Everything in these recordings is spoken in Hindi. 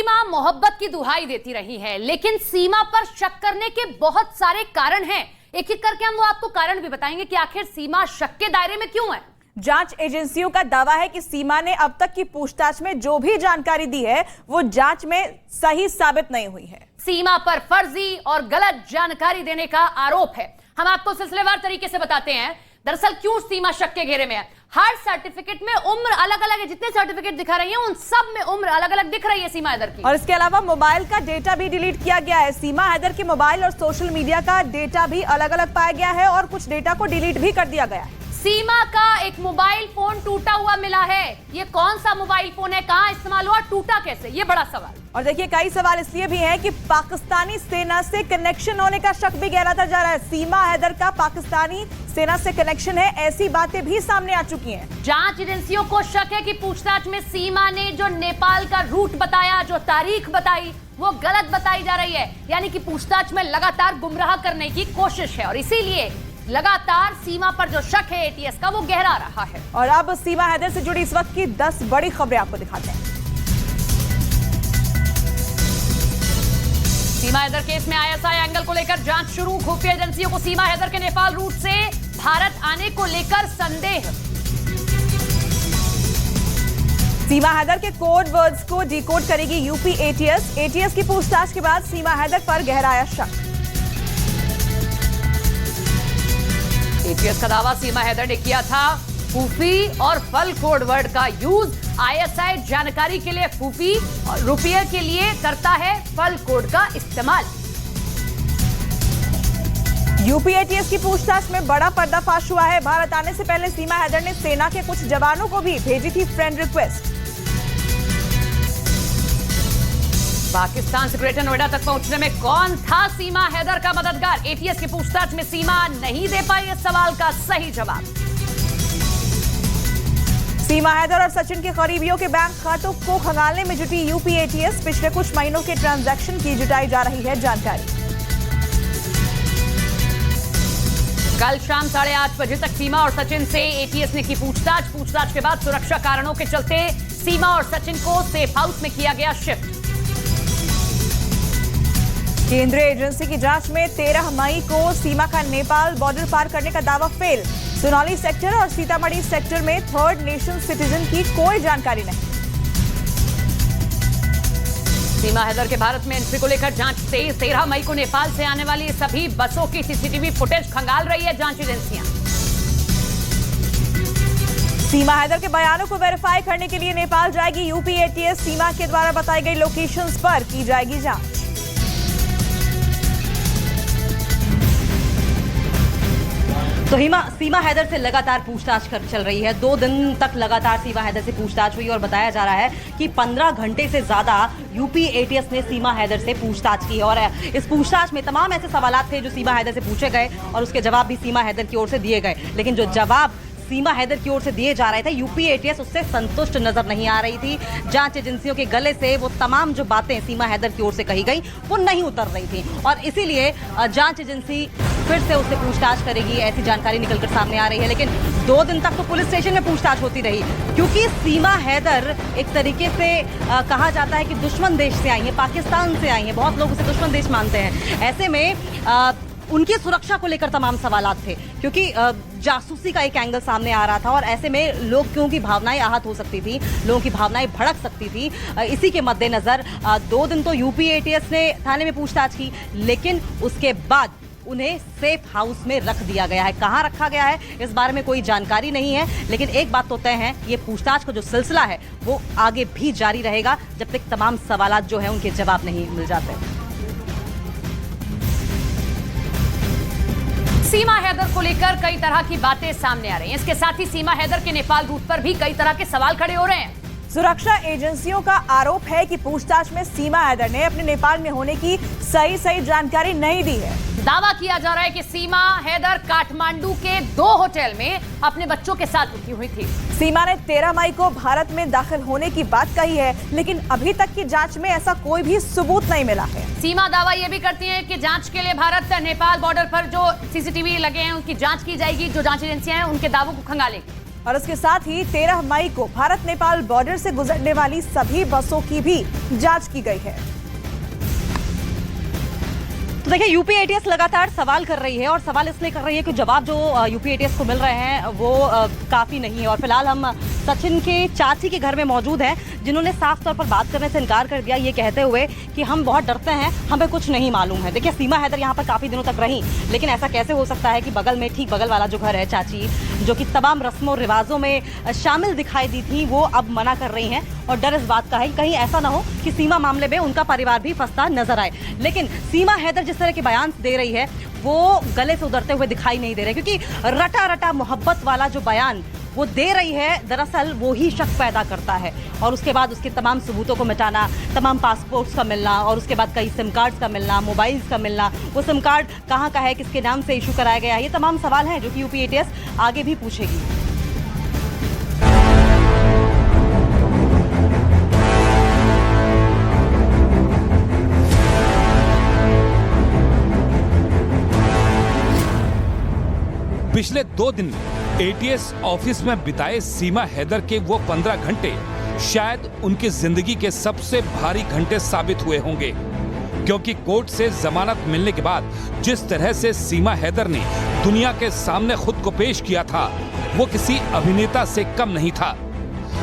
सीमा मोहब्बत की दुहाई देती रही है, लेकिन सीमा पर शक करने के बहुत सारे कारण हैं। एक एक करके हम वो आपको कारण भी बताएंगे कि आखिर सीमा शक के दायरे में क्यों है। जांच एजेंसियों का दावा है कि सीमा ने अब तक की पूछताछ में जो भी जानकारी दी है वो जांच में सही साबित नहीं हुई है। सीमा पर फर्जी और गलत जानकारी देने का आरोप है। हम आपको सिलसिलेवार तरीके से बताते हैं दरअसल क्यों सीमा शक के घेरे में है। हर सर्टिफिकेट में उम्र अलग अलग है, जितने सर्टिफिकेट दिखा रही हैं उन सब में उम्र अलग अलग दिख रही है सीमा हैदर की। और इसके अलावा मोबाइल का डेटा भी डिलीट किया गया है। सीमा हैदर के मोबाइल और सोशल मीडिया का डेटा भी अलग अलग पाया गया है और कुछ डेटा को डिलीट भी कर दिया गया है। सीमा का एक मोबाइल फोन टूटा हुआ मिला है। ये कौन सा मोबाइल फोन है, कहां इस्तेमाल हुआ, टूटा कैसे, ये बड़ा सवाल। और देखिए कई सवाल इसलिए भी हैं कि पाकिस्तानी सेना से कनेक्शन होने का शक भी गहराता जा रहा है। सीमा हैदर का पाकिस्तानी सेना से कनेक्शन है, ऐसी बातें भी सामने आ चुकी हैं। जांच एजेंसियों को शक है कि पूछताछ में सीमा ने जो नेपाल का रूट बताया, जो तारीख बताई, वो गलत बताई जा रही है। यानी कि पूछताछ में लगातार गुमराह करने की कोशिश है और इसीलिए लगातार सीमा पर जो शक है एटीएस का वो गहरा रहा है। और अब सीमा हैदर से जुड़ी इस वक्त की 10 बड़ी खबरें आपको दिखाते हैं। सीमा हैदर केस में आईएसआई एंगल को लेकर जांच शुरू। खुफिया एजेंसियों को सीमा हैदर के नेपाल रूट से भारत आने को लेकर संदेह। सीमा हैदर के कोड वर्ड्स को डिकोड करेगी यूपी एटीएस। एटीएस की पूछताछ के बाद सीमा हैदर पर गहराया शक। एटीएस का दावा सीमा हैदर ने किया था फूफी और फल कोड वर्ड का यूज। आईएसआई जानकारी के लिए फूफी और रुपये के लिए करता है फल कोड का इस्तेमाल। यूपी एटीएस की पूछताछ में बड़ा पर्दाफाश हुआ है। भारत आने से पहले सीमा हैदर ने सेना के कुछ जवानों को भी भेजी थी फ्रेंड रिक्वेस्ट। पाकिस्तान से ग्रेटर नोएडा तक पहुंचने में कौन था सीमा हैदर का मददगार। एटीएस की पूछताछ में सीमा नहीं दे पाई इस सवाल का सही जवाब। सीमा हैदर और सचिन के करीबियों के बैंक खातों को खंगालने में जुटी यूपी एटीएस। पिछले कुछ महीनों के ट्रांजैक्शन की जुटाई जा रही है जानकारी। कल शाम 8:30 बजे तक सीमा और सचिन से एटीएस ने की पूछताछ के बाद सुरक्षा कारणों के चलते सीमा और सचिन को सेफ हाउस में किया गया शिफ्ट। केंद्रीय एजेंसी की जांच में 13 मई को सीमा का नेपाल बॉर्डर पार करने का दावा फेल। सोनाली सेक्टर और सीतामढ़ी सेक्टर में थर्ड नेशन सिटीजन की कोई जानकारी नहीं। सीमा हैदर के भारत में एंट्री को लेकर जांच तेज। 13 मई को नेपाल से आने वाली सभी बसों की सीसीटीवी फुटेज खंगाल रही है जांच एजेंसियां। सीमा हैदर के बयानों को वेरीफाई करने के लिए नेपाल जाएगी यूपी एटीएस। सीमा के द्वारा बताई गई लोकेशंस पर की जाएगी जांच। तो सीमा हैदर से लगातार पूछताछ चल रही है। 2 दिन तक लगातार सीमा हैदर से पूछताछ हुई और बताया जा रहा है कि 15 घंटे से ज्यादा यूपी एटीएस ने सीमा हैदर से पूछताछ की और इस पूछताछ में तमाम ऐसे सवालात थे जो सीमा हैदर से पूछे गए और उसके जवाब भी सीमा हैदर की ओर से दिए गए। लेकिन जो जवाब सीमा हैदर की ओर से दिए जा रहे थे यूपी एटीएस उससे संतुष्ट नजर नहीं आ रही थी। जांच एजेंसियों के गले से वो तमाम जो बातें सीमा हैदर की ओर से कही गई वो नहीं उतर रही थी और इसीलिए जांच एजेंसी फिर से उससे पूछताछ करेगी, ऐसी जानकारी निकलकर सामने आ रही है। लेकिन 2 दिन तक तो पुलिस स्टेशन में पूछताछ होती रही क्योंकि सीमा हैदर एक तरीके से कहा जाता है कि दुश्मन देश से आई है, पाकिस्तान से आई है। बहुत लोग उसे दुश्मन देश मानते हैं। ऐसे में उनकी सुरक्षा को लेकर तमाम सवालात थे क्योंकि जासूसी का एक एंगल सामने आ रहा था और ऐसे में लोगों की भावनाएं आहत हो सकती थी, लोगों की भावनाएं भड़क सकती थी। इसी के मद्देनजर 2 दिन तो यूपी एटीएस ने थाने में पूछताछ की, लेकिन उसके बाद उन्हें सेफ हाउस में रख दिया गया है। कहां रखा गया है इस बारे में कोई जानकारी नहीं है, लेकिन एक बात तो तय है, ये पूछताछ का जो सिलसिला है वो आगे भी जारी रहेगा जब तक तमाम सवालात जो है उनके जवाब नहीं मिल जाते। सीमा हैदर को लेकर कई तरह की बातें सामने आ रही हैं। इसके साथ ही सीमा हैदर के नेपाल रूट पर भी कई तरह के सवाल खड़े हो रहे हैं। सुरक्षा एजेंसियों का आरोप है कि पूछताछ में सीमा हैदर ने अपने नेपाल में होने की सही जानकारी नहीं दी है। दावा किया जा रहा है कि सीमा हैदर काठमांडू के 2 होटल में अपने बच्चों के साथ रुकी हुई थी। सीमा ने 13 मई को भारत में दाखिल होने की बात कही है, लेकिन अभी तक की जांच में ऐसा कोई भी सबूत नहीं मिला है। सीमा दावा यह भी करती है कि जांच के लिए भारत नेपाल बॉर्डर पर जो सीसीटीवी लगे हैं उनकी जांच की जाएगी। जो जांच एजेंसियां हैं उनके दावों को खंगालेगी। और इसके साथ ही 13 मई को भारत नेपाल बॉर्डर से गुजरने वाली सभी बसों की भी जांच की गई है। तो देखिए, यूपी एटीएस लगातार सवाल कर रही है और सवाल इसलिए कर रही है कि जवाब जो यूपी एटीएस को मिल रहे हैं वो काफ़ी नहीं है। और फिलहाल हम सचिन के चाची के घर में मौजूद हैं, जिन्होंने साफ तौर पर बात करने से इनकार कर दिया, ये कहते हुए कि हम बहुत डरते हैं, हमें कुछ नहीं मालूम है। देखिए, सीमा हैदर यहाँ पर काफ़ी दिनों तक रही, लेकिन ऐसा कैसे हो सकता है कि बगल में, ठीक बगल वाला जो घर है चाची, जो कि तमाम रस्मों रिवाजों में शामिल दिखाई दी थी, वो अब मना कर रही हैं। और डर इस बात का है कि कहीं ऐसा ना हो कि सीमा मामले में उनका परिवार भी फंसता नजर आए। लेकिन सीमा हैदर जिस तरह के बयान दे रही है वो गले से उतरते हुए दिखाई नहीं दे रहे, क्योंकि रटा रटा मोहब्बत वाला जो बयान वो दे रही है, दरअसल वो ही शक पैदा करता है। और उसके बाद उसके तमाम सबूतों को मिटाना, तमाम पासपोर्ट्स का मिलना, और उसके बाद कई सिम कार्ड्स का मिलना, मोबाइल्स का मिलना, वो सिम कार्ड कहाँ का है, किसके नाम से इशू कराया गया है, ये तमाम सवाल हैं जो कि यूपी एटीएस आगे भी पूछेगी। पिछले 2 दिन एटीएस ऑफिस में बिताए सीमा हैदर के वो 15 घंटे शायद उनकी जिंदगी के सबसे भारी घंटे साबित हुए होंगे, क्योंकि कोर्ट से जमानत मिलने के बाद जिस तरह से सीमा हैदर ने दुनिया के सामने खुद को पेश किया था, वो किसी अभिनेता से कम नहीं था।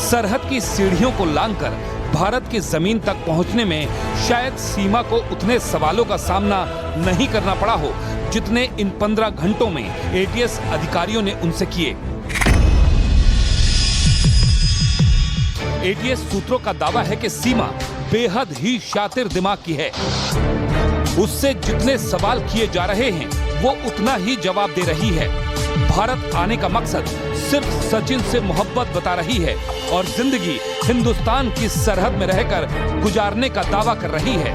सरहद की सीढ़ियों को लांघकर भारत की जमीन तक पहुंचने में शायद सीमा को उतने सवालों का सामना नहीं करना पड़ा हो जितने इन 15 घंटों में एटीएस अधिकारियों ने उनसे किए। एटीएस सूत्रों का दावा है कि सीमा बेहद ही शातिर दिमाग की है। उससे जितने सवाल किए जा रहे हैं वो उतना ही जवाब दे रही है। भारत आने का मकसद सिर्फ सचिन से मोहब्बत बता रही है और जिंदगी हिंदुस्तान की सरहद में रहकर गुजारने का दावा कर रही है।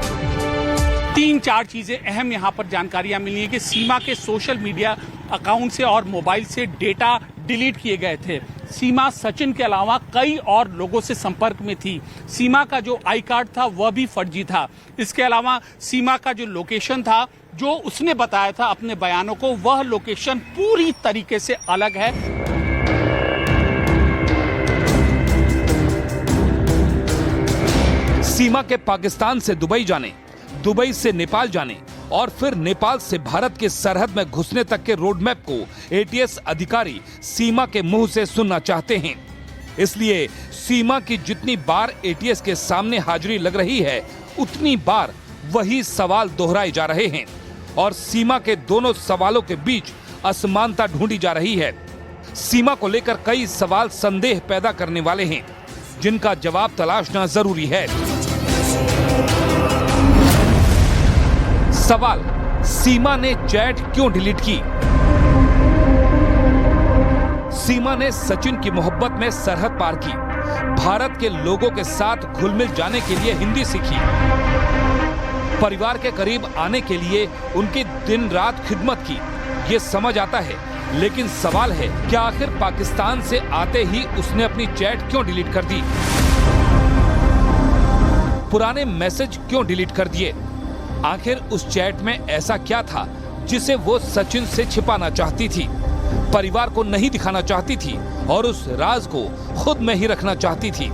3-4 चीजें अहम यहाँ पर जानकारियां मिली है कि सीमा के सोशल मीडिया अकाउंट से और मोबाइल से डेटा डिलीट किए गए थे। सीमा सचिन के अलावा कई और लोगों से संपर्क में थी। सीमा का जो आई कार्ड था वह भी फर्जी था। इसके अलावा सीमा का जो लोकेशन था, जो उसने बताया था अपने बयानों को, वह लोकेशन पूरी तरीके से अलग है। सीमा के पाकिस्तान से दुबई जाने, दुबई से नेपाल जाने और फिर नेपाल से भारत के सरहद में घुसने तक के रोड मैप को एटीएस अधिकारी सीमा के मुंह से सुनना चाहते हैं। इसलिए सीमा की जितनी बार एटीएस के सामने हाजिरी लग रही है, उतनी बार वही सवाल दोहराए जा रहे हैं और सीमा के दोनों सवालों के बीच असमानता ढूंढी जा रही है। सीमा को लेकर कई सवाल संदेह पैदा करने वाले हैं, जिनका जवाब तलाशना जरूरी है। सवाल, सीमा ने चैट क्यों डिलीट की? सीमा ने सचिन की मोहब्बत में सरहद पार की, भारत के लोगों के साथ घुल मिल जाने के लिए हिंदी सीखी, परिवार के करीब आने के लिए उनकी दिन रात खिदमत की। ये समझ आता है, लेकिन सवाल है क्या आखिर पाकिस्तान से आते ही उसने अपनी चैट क्यों डिलीट कर दी? पुराने मैसेज क्यों डिलीट कर दिए? आखिर उस चैट में ऐसा क्या था जिसे वो सचिन से छिपाना चाहती थी, परिवार को नहीं दिखाना चाहती थी और उस राज को खुद में ही रखना चाहती थी?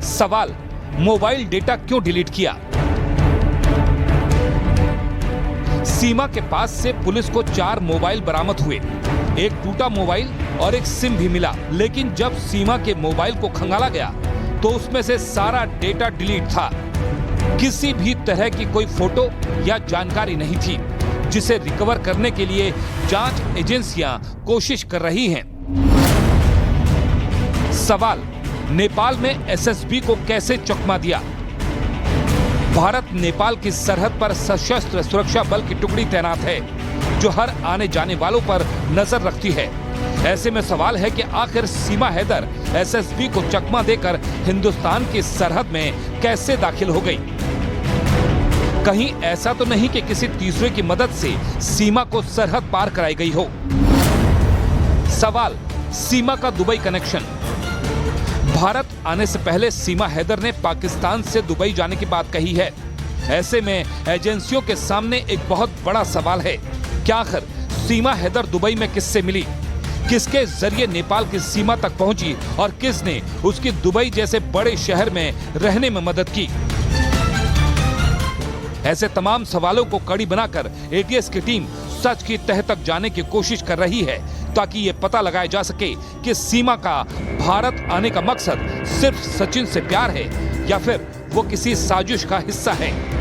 सवाल, मोबाइल डेटा क्यों डिलीट किया? सीमा के पास से पुलिस को 4 मोबाइल बरामद हुए, एक टूटा मोबाइल और एक सिम भी मिला। लेकिन जब सीमा के मोबाइल को खंगाला गया तो उसमें से सारा डेटा डिलीट था। किसी भी तरह की कोई फोटो या जानकारी नहीं थी, जिसे रिकवर करने के लिए जांच एजेंसियां कोशिश कर रही हैं। सवाल, नेपाल में एसएसबी को कैसे चकमा दिया? भारत नेपाल की सरहद पर सशस्त्र सुरक्षा बल की टुकड़ी तैनात है, जो हर आने जाने वालों पर नजर रखती है। ऐसे में सवाल है कि आखिर सीमा हैदर एसएसबी को चकमा देकर हिंदुस्तान की सरहद में कैसे दाखिल हो गई? कहीं ऐसा तो नहीं कि किसी तीसरे की मदद से सीमा को सरहद पार कराई गई हो? सवाल, सीमा का दुबई कनेक्शन। भारत आने से पहले सीमा हैदर ने पाकिस्तान से दुबई जाने की बात कही है। ऐसे में एजेंसियों के सामने एक बहुत बड़ा सवाल है, क्या आखिर सीमा हैदर दुबई में किससे मिली, किसके जरिए नेपाल की सीमा तक पहुंची और किसने उसकी दुबई जैसे बड़े शहर में रहने में मदद की। ऐसे तमाम सवालों को कड़ी बनाकर एटीएस की टीम सच की तह तक जाने की कोशिश कर रही है, ताकि ये पता लगाया जा सके कि सीमा का भारत आने का मकसद सिर्फ सचिन से प्यार है या फिर वो किसी साजिश का हिस्सा है।